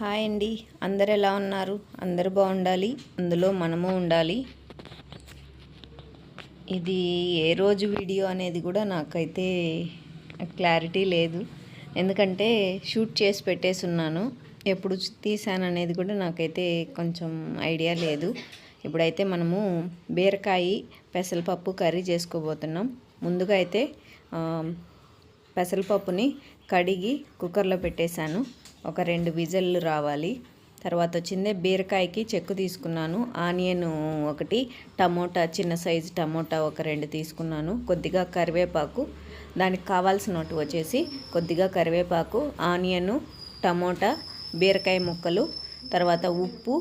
Hi అండి. అందరు ఎలా ఉన్నారు? అందరూ బాగుండాలి, అందులో మనము ఉండాలి. ఇది ఏ రోజు వీడియో అనేది కూడా నాకైతే క్లారిటీ లేదు, ఎందుకంటే షూట్ చేసి పెట్టేసి ఉన్నాను. ఎప్పుడు తీసాను అనేది కూడా నాకైతే కొంచెం ఐడియా లేదు. ఇప్పుడైతే మనము బీరకాయ పెసరపప్పు కర్రీ చేసుకోబోతున్నాం. ముందుగా అయితే పెసరపప్పుని కడిగి కుక్కర్లో పెట్టేశాను. ఒక 2 విజిల్లు రావాలి. తర్వాత వచ్చిందే బీరకాయకి చెక్కు తీసుకున్నాను. ఆనియన్ ఒకటి, టమోటా చిన్న సైజు టమోటా ఒక 2 తీసుకున్నాను. కొద్దిగా కరివేపాకు, దానికి కావాల్సినట్టు వచ్చేసి కొద్దిగా కరివేపాకు, ఆనియను, టమోటా, బీరకాయ ముక్కలు, తర్వాత ఉప్పు,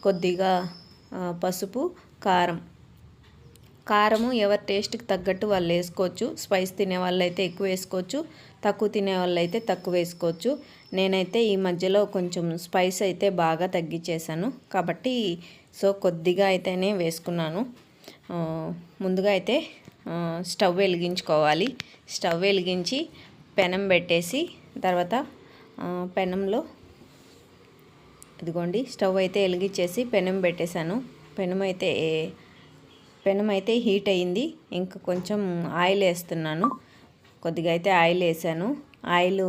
కొద్దిగా పసుపు, కారము ఎవరి టేస్ట్కి తగ్గట్టు వాళ్ళు వేసుకోవచ్చు. స్పైస్ తినే వాళ్ళు అయితే ఎక్కువ వేసుకోవచ్చు, తక్కువ తినే వాళ్ళు అయితే తక్కువ వేసుకోవచ్చు. నేనైతే ఈ మధ్యలో కొంచెం స్పైస్ అయితే బాగా తగ్గించేసాను కాబట్టి కొద్దిగా అయితేనే వేసుకున్నాను. ముందుగా అయితే స్టవ్ వెలిగించుకోవాలి. స్టవ్ వెలిగించి పెనం పెట్టేసి తర్వాత పెనంలో ఇదిగోండి స్టవ్ అయితే వెలిగించేసి పెనం పెట్టేశాను. పెనం అయితే హీట్ అయ్యింది. ఇంకా కొంచెం ఆయిల్ వేస్తున్నాను. కొద్దిగా అయితే ఆయిల్ వేసాను. ఆయిల్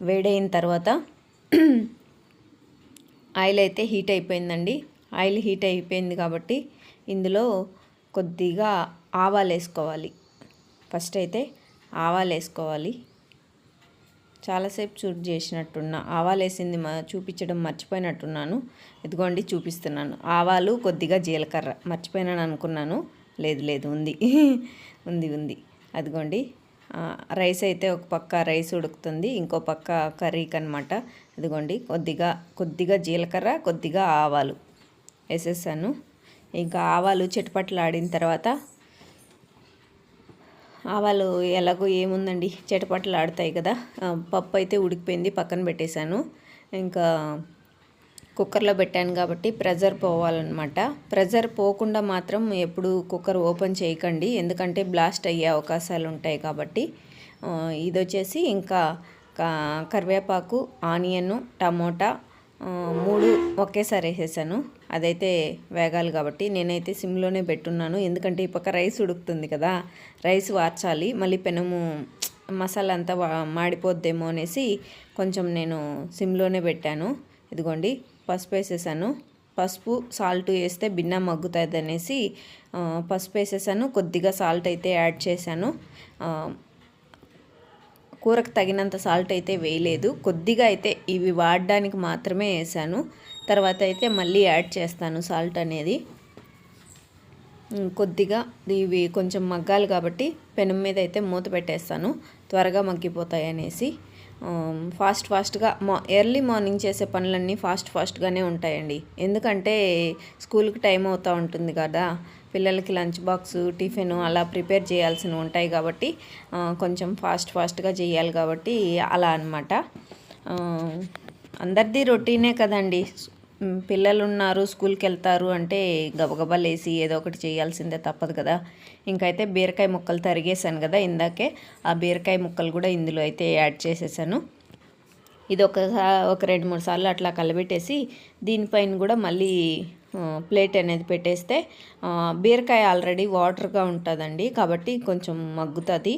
వేడైన తర్వాత ఆయిల్ అయితే హీట్ అయిపోయిందండి. ఆయిల్ హీట్ అయిపోయింది కాబట్టి ఇందులో కొద్దిగా ఆవాలు వేసుకోవాలి. ఫస్ట్ అయితే ఆవాలు వేసుకోవాలి. చాలాసేపు షూట్ చేసినట్టున్నా, ఆవాలు వేసింది చూపించడం మర్చిపోయినట్టున్నాను. ఇదిగోండి చూపిస్తున్నాను. ఆవాలు, కొద్దిగా జీలకర్ర మర్చిపోయినాను అనుకున్నాను. లేదు ఉంది ఉంది. అదిగోండి రైస్ అయితే ఒక పక్క రైస్ ఉడుకుతుంది, ఇంకో పక్క కర్రీకి అనమాట. ఇదిగోండి కొద్దిగా జీలకర్ర, కొద్దిగా ఆవాలు వేసేసాను. ఇంకా ఆవాలు చిటపటలాడిన తర్వాత, ఆవాలు ఎలాగో ఏముందండి చిటపటలు ఆడతాయి కదా. పప్పు అయితే ఉడికిపోయింది, పక్కన పెట్టేశాను. ఇంకా కుక్కర్లో పెట్టాను కాబట్టి ప్రెజర్ పోవాలన్నమాట. ప్రెజర్ పోకుండా మాత్రం ఎప్పుడు కుక్కర్ ఓపెన్ చేయకండి, ఎందుకంటే బ్లాస్ట్ అయ్యే అవకాశాలు ఉంటాయి కాబట్టి. ఇది వచ్చేసి ఇంకా కరివేపాకు, ఆనియన్, టమోటా 3 ఒకేసారి వేసేసాను. అదైతే వేగాలి కాబట్టి నేనైతే సిమ్లోనే పెట్టున్నాను, ఎందుకంటే ఈ పక్క రైస్ ఉడుకుతుంది కదా, రైస్ వార్చాలి. మళ్ళీ పెనము మసాలా అంతా మాడిపోద్దేమో అనేసి కొంచెం నేను సిమ్లోనే పెట్టాను. ఇదిగోండి పసుపు వేసేసాను. పసుపు సాల్ట్ వేస్తే భిన్న మగ్గుతుంది అనేసి పసుపు వేసేసాను. కొద్దిగా సాల్ట్ అయితే యాడ్ చేశాను. కూరకు తగినంత సాల్ట్ అయితే వేయలేదు, కొద్దిగా అయితే ఇవి వాడడానికి మాత్రమే వేసాను. తర్వాత అయితే మళ్ళీ యాడ్ చేస్తాను సాల్ట్ అనేది. కొద్దిగా ఇవి కొంచెం మగ్గాలి కాబట్టి పెనం మీద అయితే మూత పెట్టేస్తాను, త్వరగా మగ్గిపోతాయి అనేసి. ఫాస్ట్గా ఎర్లీ మార్నింగ్ చేసే పనులన్నీ ఫాస్ట్గానే ఉంటాయండి, ఎందుకంటే స్కూల్కి టైం అవుతూ ఉంటుంది కదా, పిల్లలకి లంచ్ బాక్స్, టిఫిన్ అలా ప్రిపేర్ చేయాల్సినవి ఉంటాయి కాబట్టి కొంచెం ఫాస్ట్గా చేయాలి కాబట్టి అలా అనమాట. అందరిది రొటీనే కదండి. పిల్లలు ఉన్నారు, స్కూల్కి వెళ్తారు అంటే గబగబా లేసి ఏదో ఒకటి చేయాల్సిందే, తప్పదు కదా. ఇంకైతే బీరకాయ ముక్కలు తరిగేసాను కదా ఇందాకే, ఆ బీరకాయ ముక్కలు కూడా ఇందులో అయితే యాడ్ చేసేసాను. ఇది ఒక 2-3 సార్లు అట్లా కలబెట్టేసి దీనిపైన కూడా మళ్ళీ ప్లేట్ అనేది పెట్టేస్తే, బీరకాయ ఆల్రెడీ వాటర్గా ఉంటుందండి కాబట్టి కొంచెం మగ్గుతుంది.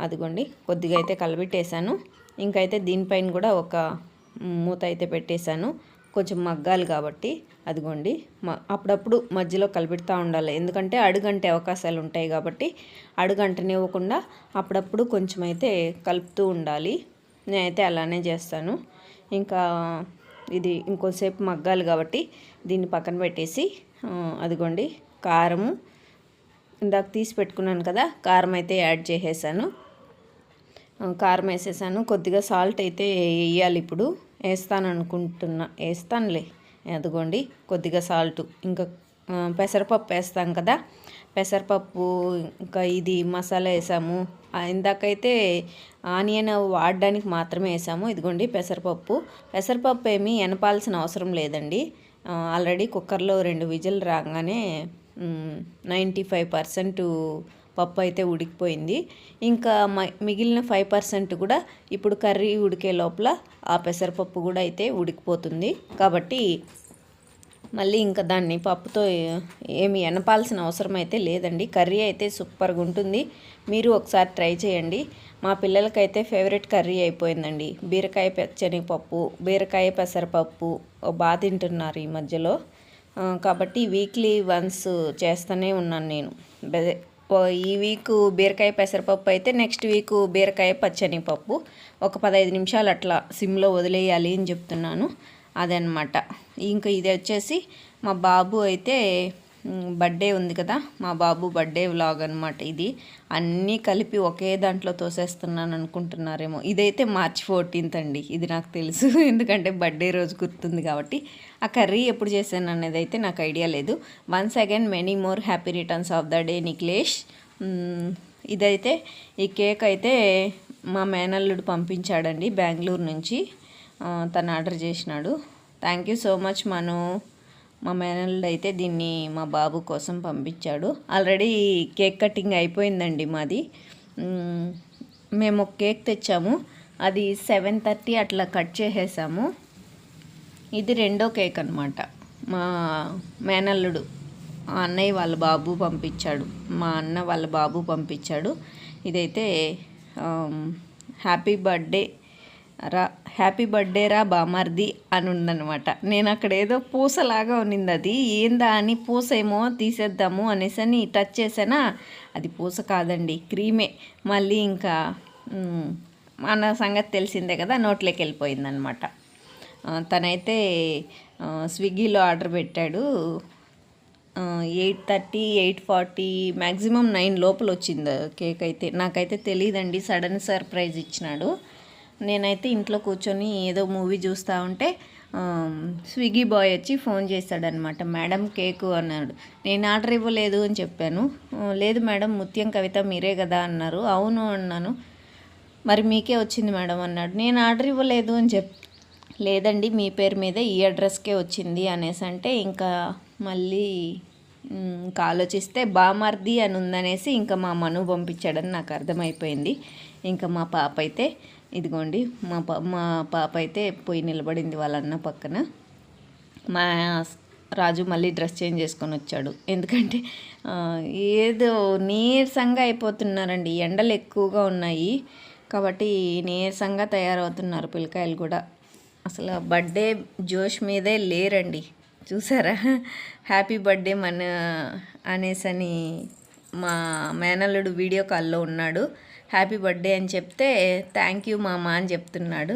అదిగోండి కొద్దిగా అయితే కలబెట్టేసాను. ఇంకైతే దీనిపైన కూడా ఒక మూత అయితే పెట్టేశాను, కొంచెం మగ్గాలి కాబట్టి. అదిగోండి అప్పుడప్పుడు మధ్యలో కలిపెడతా ఉండాలి, ఎందుకంటే అడుగంటే అవకాశాలు ఉంటాయి కాబట్టి అడుగంటనివ్వకుండా అప్పుడప్పుడు కొంచెం అయితే కలుపుతూ ఉండాలి. నేనైతే అలానే చేస్తాను. ఇంకా ఇది ఇంకోసేపు మగ్గాలి కాబట్టి దీన్ని పక్కన పెట్టేసి అదిగోండి కారము ఇందాక తీసి పెట్టుకున్నాను కదా, కారం అయితే యాడ్ చేసేసాను. కారం వేసేసాను. కొద్దిగా సాల్ట్ అయితే వేయాలి, ఇప్పుడు వేస్తానులే. అదిగోండి కొద్దిగా సాల్ట్. ఇంకా పెసరపప్పు వేస్తాం కదా, పెసరపప్పు ఇంకా ఇది మసాలా వేసాము. ఇందాకైతే ఆనియన్ వాడడానికి మాత్రమే వేసాము. ఇదిగోండి పెసరపప్పు ఏమీ ఎనపాల్సిన అవసరం లేదండి. ఆల్రెడీ కుక్కర్లో 2 విజిల్ రాగానే 95% పప్పు అయితే ఉడికిపోయింది. ఇంకా మిగిలిన 5% కూడా ఇప్పుడు కర్రీ ఉడికే లోపల ఆ పెసరపప్పు కూడా అయితే ఉడికిపోతుంది. కాబట్టి మళ్ళీ ఇంకా దాన్ని పప్పుతో ఏమి ఎనపాల్సిన అవసరం అయితే లేదండి. కర్రీ అయితే సూపర్గా ఉంటుంది. మీరు ఒకసారి ట్రై చేయండి. మా పిల్లలకైతే ఫేవరెట్ కర్రీ అయిపోయిందండి. బీరకాయ శనగపప్పు, బీరకాయ పెసరపప్పు బాగా తింటున్నారు ఈ మధ్యలో. కాబట్టి వీక్లీ వన్స్ చేస్తూనే ఉన్నాను నేను. ఈ వీక్ బీరకాయ పెసరపప్పు అయితే నెక్స్ట్ వీక్ బీరకాయ పచ్చనిపప్పు ఒక 15 నిమిషాలు అట్లా సిమ్లో వదిలేయాలి అని చెప్తున్నాను. అదనమాట. ఇంకా ఇది వచ్చేసి మా బాబు అయితే బర్త్డే ఉంది కదా, మా బాబు బర్త్డే వ్లాగ్ అనమాట. ఇది అన్నీ కలిపి ఒకే దాంట్లో తోసేస్తున్నాను అనుకుంటున్నారేమో. ఇదైతే March 14th అండి. ఇది నాకు తెలుసు, ఎందుకంటే బర్త్డే రోజు గుర్తుంది కాబట్టి. ఆ కర్రీ ఎప్పుడు చేశాను అనేది అయితే నాకు ఐడియా లేదు. Once again many more happy returns of the day Nikhilesh. ఇదైతే ఈ కేక్ అయితే మా మేనల్లుడు పంపించాడండి బెంగళూరు నుంచి. తను ఆర్డర్ చేసినాడు. థ్యాంక్ యూ సో మచ్ మను. మా మేనల్లుడు అయితే దీన్ని మా బాబు కోసం పంపించాడు. ఆల్రెడీ కేక్ కటింగ్ అయిపోయిందండి మాది. మేము ఒక కేక్ తెచ్చాము, అది 7:30 అట్లా కట్ చేసేసాము. ఇది రెండో కేక్ అనమాట. మా మేనల్లుడు అన్నయ్య వాళ్ళ బాబు పంపించాడు, మా అన్న వాళ్ళ బాబు పంపించాడు. ఇదైతే హ్యాపీ బర్త్డే రా బామర్ది అని ఉందనమాట. నేను అక్కడ ఏదో పూసలాగా ఉన్నింది, అది ఏందా అని పూస ఏమో తీసేద్దాము అనేసి అని టచ్ చేసానా, అది పూస కాదండి, క్రీమే. మళ్ళీ ఇంకా మన సంగతి తెలిసిందే కదా, నోట్లోకి వెళ్ళిపోయిందనమాట. తనైతే స్విగ్గీలో ఆర్డర్ పెట్టాడు. 8:30 8:40 మ్యాక్సిమం 9 లోపల వచ్చింది కేక్ అయితే. నాకైతే తెలియదండి, సడన్ సర్ప్రైజ్ ఇచ్చినాడు. నేనైతే ఇంట్లో కూర్చొని ఏదో మూవీ చూస్తూ ఉంటే స్విగ్గీ బాయ్ వచ్చి ఫోన్ చేశాడనమాట. మేడం కేకు అన్నాడు. నేను ఆర్డర్ ఇవ్వలేదు అని చెప్పాను. లేదు మేడం, ముత్యం కవిత మీరే కదా అన్నారు. అవును అన్నాను. మరి మీకే వచ్చింది మేడం అన్నాడు. నేను ఆర్డర్ ఇవ్వలేదు అని లేదండి మీ పేరు మీదే ఈ అడ్రస్కే వచ్చింది అనేసి అంటే, ఇంకా మళ్ళీ ఇంకా ఆలోచిస్తే బామర్ది అని ఉందనేసి ఇంకా మా మను పంపించాడని నాకు అర్థమైపోయింది. ఇంకా మా పాప అయితే ఇదిగోండి, మా పాప అయితే పోయి నిలబడింది వాళ్ళ అన్న పక్కన. మా రాజు మళ్ళీ డ్రెస్ చేంజ్ చేసుకొని వచ్చాడు, ఎందుకంటే ఏదో నీరసంగా అయిపోతున్నారండి. ఎండలు ఎక్కువగా ఉన్నాయి కాబట్టి నీరసంగా తయారవుతున్నారు పిల్లకాయలు కూడా. అసలు బర్త్డే జోష్ మీదే లేరండి. చూసారా, హ్యాపీ బర్త్డే మన అనేసని మా మేనల్లుడు వీడియో కాల్లో ఉన్నాడు. హ్యాపీ బర్త్డే అని చెప్తే థ్యాంక్ యూ మామ అని చెప్తున్నాడు.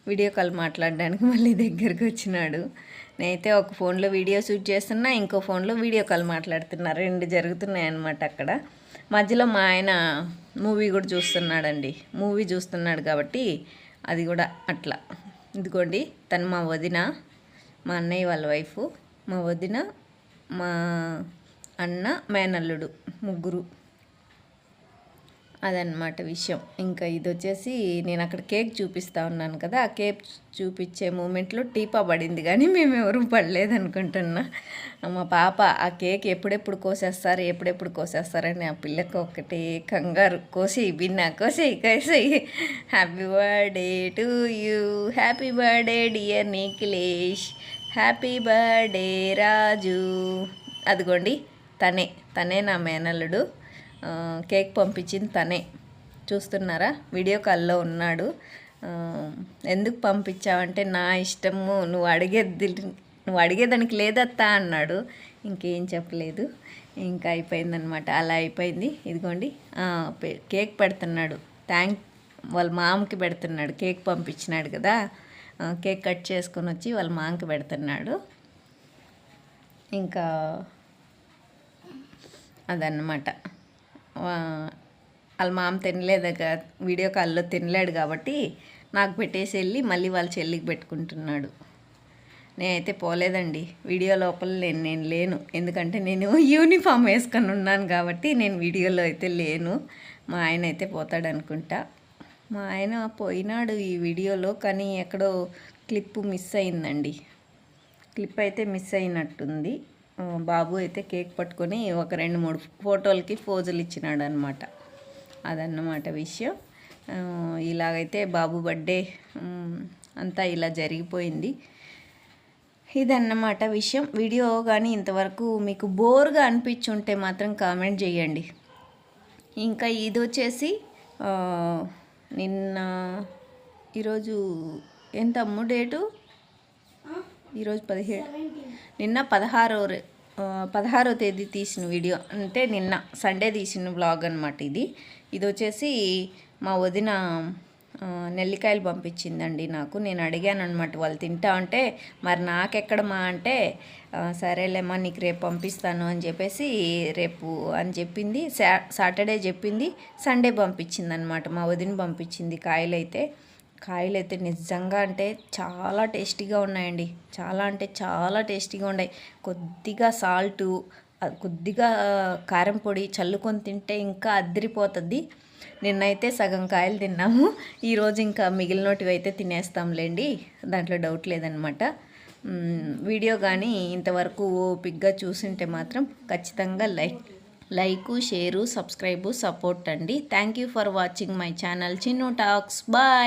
వీడియో కాల్ మాట్లాడడానికి మళ్ళీ దగ్గరికి వచ్చినాడు. నేనైతే ఒక ఫోన్లో వీడియో షూట్ చేస్తున్నా, ఇంకో ఫోన్లో వీడియో కాల్ మాట్లాడుతున్నా. 2 జరుగుతున్నాయి అన్నమాట అక్కడ. మధ్యలో మా ఆయన మూవీ కూడా చూస్తున్నాడండి. మూవీ చూస్తున్నాడు కాబట్టి అది కూడా అట్లా. ఇదిగోండి, తను మా వదిన, మా అన్నయ్య వాళ్ళ వైఫ్, మా వదిన, మా అన్న, మేనల్లుడు, ముగ్గురు. అదనమాట విషయం. ఇంకా ఇది వచ్చేసి నేను అక్కడ కేక్ చూపిస్తూ ఉన్నాను కదా, ఆ కేక్ చూపించే మూమెంట్లో టీపా పడింది, కానీ మేము ఎవరూ పడలేదనుకుంటున్నా. మా పాప ఆ కేక్ ఎప్పుడెప్పుడు కోసేస్తారని ఆ పిల్లకి ఒకటి కంగారు. కోసేయి బిన్నా, కోసేయి. Happy birthday to you, happy birthday dear Nikhilesh, happy birthday Raju. అదిగోండి, తనే నా మేనల్లుడు. కేక్ పంపించింది తనే. చూస్తున్నారా, వీడియో కాల్లో ఉన్నాడు. ఎందుకు పంపించావంటే నా ఇష్టము, నువ్వు అడిగేదానికి లేదత్తా అన్నాడు. ఇంకేం చెప్పలేదు, ఇంకా అయిపోయిందనమాట. అలా అయిపోయింది. ఇదిగోండి కేక్ పెడుతున్నాడు. వాళ్ళ మామకి పెడుతున్నాడు. కేక్ పంపించినాడు కదా, కేక్ కట్ చేసుకొని వచ్చి వాళ్ళ మామకి పెడుతున్నాడు. ఇంకా అదన్నమాట. వాళ్ళ మామ తినలేదుగా, వీడియో కాల్లో తినలేడు కాబట్టి నాకు పెట్టేసి వెళ్ళి మళ్ళీ వాళ్ళ చెల్లికి పెట్టుకుంటున్నాడు. నేనైతే పోలేదండి, వీడియో లోపల నేను లేను, ఎందుకంటే నేను యూనిఫామ్ వేసుకొని ఉన్నాను కాబట్టి నేను వీడియోలో అయితే లేను. మా ఆయన అయితే పోతాడు అనుకుంటా. మా ఆయన పోయినాడు ఈ వీడియోలో, కానీ ఎక్కడో క్లిప్ మిస్ అయిందండి. క్లిప్ అయితే మిస్ అయినట్టుంది. బాబు అయితే కేక్ పట్టుకొని ఒక 2-3 ఫోటోలకి పోజులు ఇచ్చినాడు అనమాట. అదన్నమాట విషయం. ఇలాగైతే బాబు బర్త్డే అంతా ఇలా జరిగిపోయింది. ఇదన్నమాట విషయం. వీడియో కానీ ఇంతవరకు మీకు బోర్గా అనిపించుంటే మాత్రం కామెంట్ చేయండి. ఇంకా ఇది వచ్చేసి నిన్న ఈరోజు ఎంత అమ్ము డేటు, ఈరోజు 17, నిన్న 16వ తేదీ తీసిన వీడియో, అంటే నిన్న సండే తీసిన వ్లాగ్ అనమాట ఇది వచ్చేసి మా వదిన నెల్లికాయలు పంపించిందండి నాకు. నేను అడిగాను అనమాట, వాళ్ళు తింటా అంటే మరి నాకెక్కడమా అంటే సరేలేమ్మా నీకు రేపు పంపిస్తాను అని చెప్పేసి రేపు అని చెప్పింది. సాటర్డే చెప్పింది, సండే పంపించింది అనమాట. మా వదిన పంపించింది. కాయలైతే నిజంగా అంటే చాలా టేస్టీగా ఉన్నాయండి. చాలా అంటే చాలా టేస్టీగా ఉన్నాయి. కొద్దిగా సాల్టు, కొద్దిగా కారం పొడి చల్లుకొని తింటే ఇంకా అద్దరిపోతుంది. నిన్నైతే సగం కాయలు తిన్నాము. ఈరోజు ఇంకా మిగిలినటివి అయితే తినేస్తాంలేండి, దాంట్లో డౌట్ లేదనమాట. వీడియో కానీ ఇంతవరకు ఓపిక్గా చూసింటే మాత్రం ఖచ్చితంగా లైక్, షేరు, సబ్స్క్రైబు, సపోర్ట్ అండి. Thank you for watching my channel Chinnu Talks. Bye.